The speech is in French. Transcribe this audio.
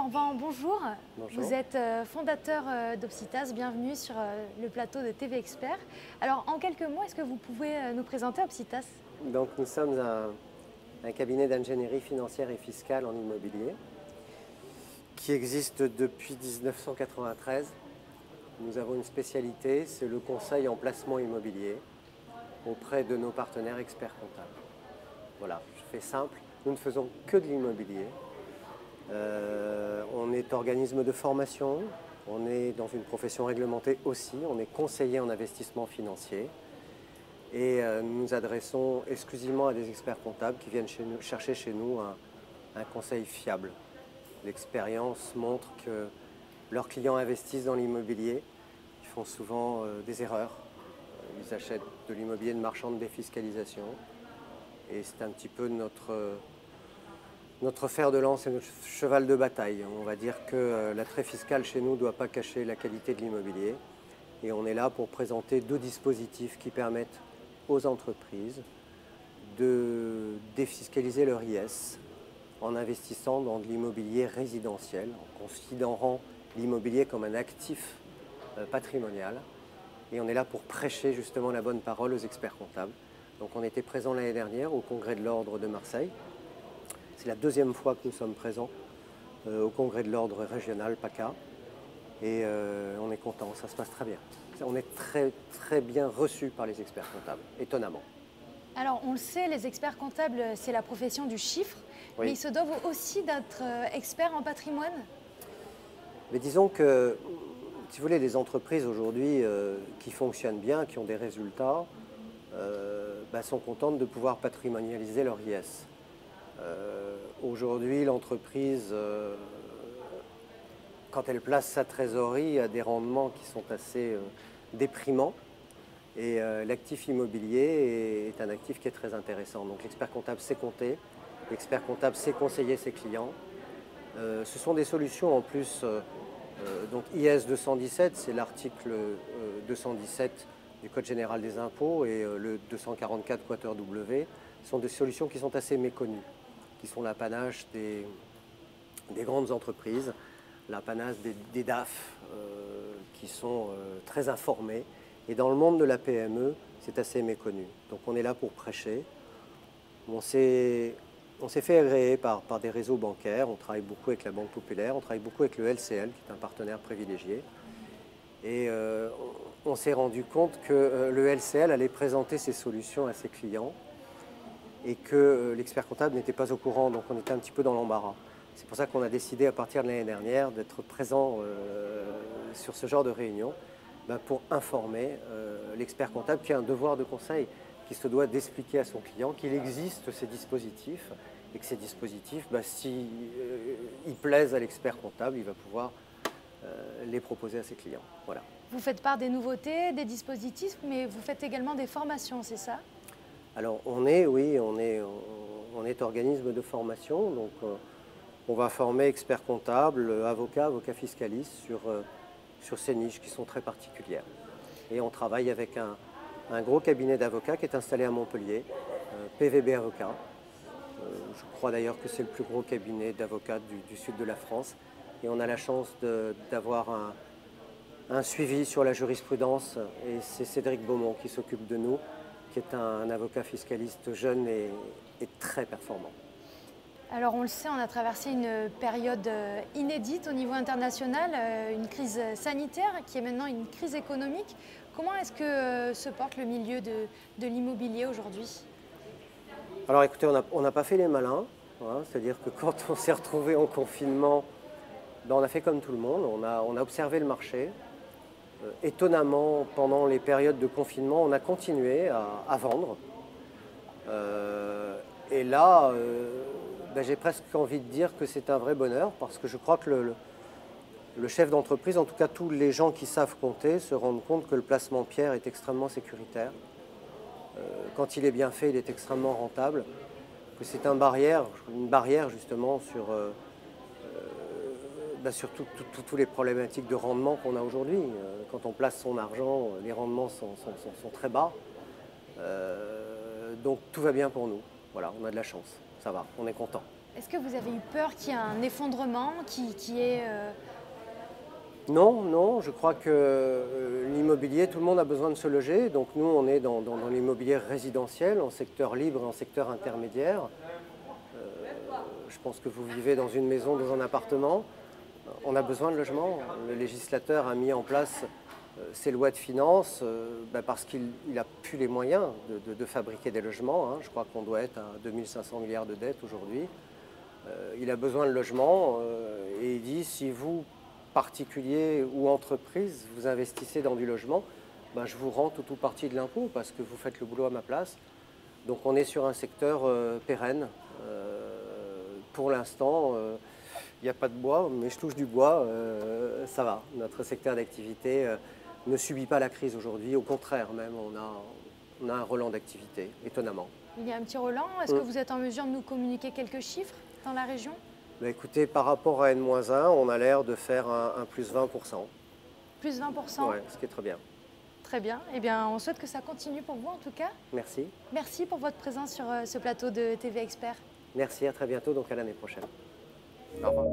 Morvan, bonjour. Bonjour. Vous êtes fondateur d'Obsitas, bienvenue sur le plateau de TV Expert. Alors en quelques mots, est-ce que vous pouvez nous présenter Obsitas? Donc nous sommes un cabinet d'ingénierie financière et fiscale en immobilier qui existe depuis 1993. Nous avons une spécialité, c'est le conseil en placement immobilier auprès de nos partenaires experts comptables. Voilà, je fais simple, nous ne faisons que de l'immobilier. On est organisme de formation, on est dans une profession réglementée aussi, on est conseiller en investissement financier et nous nous adressons exclusivement à des experts comptables qui viennent chercher chez nous un conseil fiable. L'expérience montre que leurs clients investissent dans l'immobilier, ils font souvent des erreurs, ils achètent de l'immobilier de marchand de défiscalisation et c'est un petit peu notre fer de lance et notre cheval de bataille. On va dire que l'attrait fiscal chez nous ne doit pas cacher la qualité de l'immobilier. Et on est là pour présenter deux dispositifs qui permettent aux entreprises de défiscaliser leur IS en investissant dans de l'immobilier résidentiel, en considérant l'immobilier comme un actif patrimonial. Et on est là pour prêcher justement la bonne parole aux experts comptables. Donc on était présent l'année dernière au Congrès de l'Ordre de Marseille. C'est la deuxième fois que nous sommes présents au Congrès de l'Ordre régional PACA et on est content, ça se passe très bien. On est très bien reçus par les experts comptables, étonnamment. Alors on le sait, les experts comptables, c'est la profession du chiffre, Oui. mais ils se doivent aussi d'être experts en patrimoine. Mais disons que, si vous voulez, les entreprises aujourd'hui qui fonctionnent bien, qui ont des résultats, sont contentes de pouvoir patrimonialiser leur IS. Aujourd'hui, l'entreprise, quand elle place sa trésorerie, a des rendements qui sont assez déprimants. Et l'actif immobilier est un actif qui est très intéressant. Donc l'expert comptable sait compter, l'expert comptable sait conseiller ses clients. Ce sont des solutions en plus, donc IS 217, c'est l'article 217 du Code général des impôts et le 244 quater W, sont des solutions qui sont assez méconnues, qui sont l'apanage des grandes entreprises, l'apanage des DAF qui sont très informés. Et dans le monde de la PME, c'est assez méconnu. Donc on est là pour prêcher. On s'est fait agréer par des réseaux bancaires. On travaille beaucoup avec la Banque Populaire, on travaille beaucoup avec le LCL, qui est un partenaire privilégié. Et on s'est rendu compte que le LCL allait présenter ses solutions à ses clients et que l'expert comptable n'était pas au courant, donc on était un petit peu dans l'embarras. C'est pour ça qu'on a décidé à partir de l'année dernière d'être présent sur ce genre de réunion pour informer l'expert comptable qui a un devoir de conseil, qui se doit d'expliquer à son client qu'il existe ces dispositifs et que ces dispositifs, s'ils plaisent à l'expert comptable, il va pouvoir les proposer à ses clients. Voilà. Vous faites part des nouveautés, des dispositifs, mais vous faites également des formations, c'est ça? Alors on est organisme de formation, donc on va former experts comptables, avocats fiscalistes sur ces niches qui sont très particulières. Et on travaille avec un gros cabinet d'avocats qui est installé à Montpellier, PVB Avocats. Je crois d'ailleurs que c'est le plus gros cabinet d'avocats du sud de la France. Et on a la chance d'avoir un suivi sur la jurisprudence et c'est Cédric Beaumont qui s'occupe de nous, qui est un avocat fiscaliste jeune et très performant. Alors on le sait, on a traversé une période inédite au niveau international, une crise sanitaire qui est maintenant une crise économique. Comment est-ce que se porte le milieu de l'immobilier aujourd'hui? Alors écoutez, on n'a pas fait les malins, hein, c'est-à-dire que quand on s'est retrouvé en confinement, on a fait comme tout le monde, on a observé le marché. Étonnamment, pendant les périodes de confinement, on a continué à vendre. Et là, j'ai presque envie de dire que c'est un vrai bonheur parce que je crois que le chef d'entreprise, en tout cas tous les gens qui savent compter, se rendent compte que le placement pierre est extrêmement sécuritaire. Quand il est bien fait, il est extrêmement rentable. Que c'est une barrière justement sur toutes les problématiques de rendement qu'on a aujourd'hui. Quand on place son argent, les rendements sont très bas. Donc tout va bien pour nous. Voilà, on a de la chance, ça va, on est content. Est-ce que vous avez eu peur qu'il y ait un effondrement, qui est... Non, non, je crois que l'immobilier, tout le monde a besoin de se loger. Donc nous, on est dans l'immobilier résidentiel, en secteur libre et en secteur intermédiaire. Je pense que vous vivez dans une maison, dans un appartement. On a besoin de logement. Le législateur a mis en place ces lois de finances parce qu'il n'a plus les moyens de fabriquer des logements. Hein. Je crois qu'on doit être à 2500 milliards de dettes aujourd'hui. Il a besoin de logement et il dit si vous, particulier ou entreprise, vous investissez dans du logement, je vous rends tout ou partie de l'impôt parce que vous faites le boulot à ma place. Donc on est sur un secteur pérenne. Pour l'instant, il n'y a pas de bois, mais je touche du bois, ça va. Notre secteur d'activité ne subit pas la crise aujourd'hui. Au contraire, même, on a un relent d'activité, étonnamment. Il y a un petit relent. Est-ce que vous êtes en mesure de nous communiquer quelques chiffres dans la région? Écoutez, par rapport à N-1, on a l'air de faire un plus 20%. Plus 20%? Oui, ce qui est très bien. Très bien. Eh bien, on souhaite que ça continue pour vous en tout cas. Merci. Merci pour votre présence sur ce plateau de TV Expert. Merci, à très bientôt, donc à l'année prochaine. Au revoir.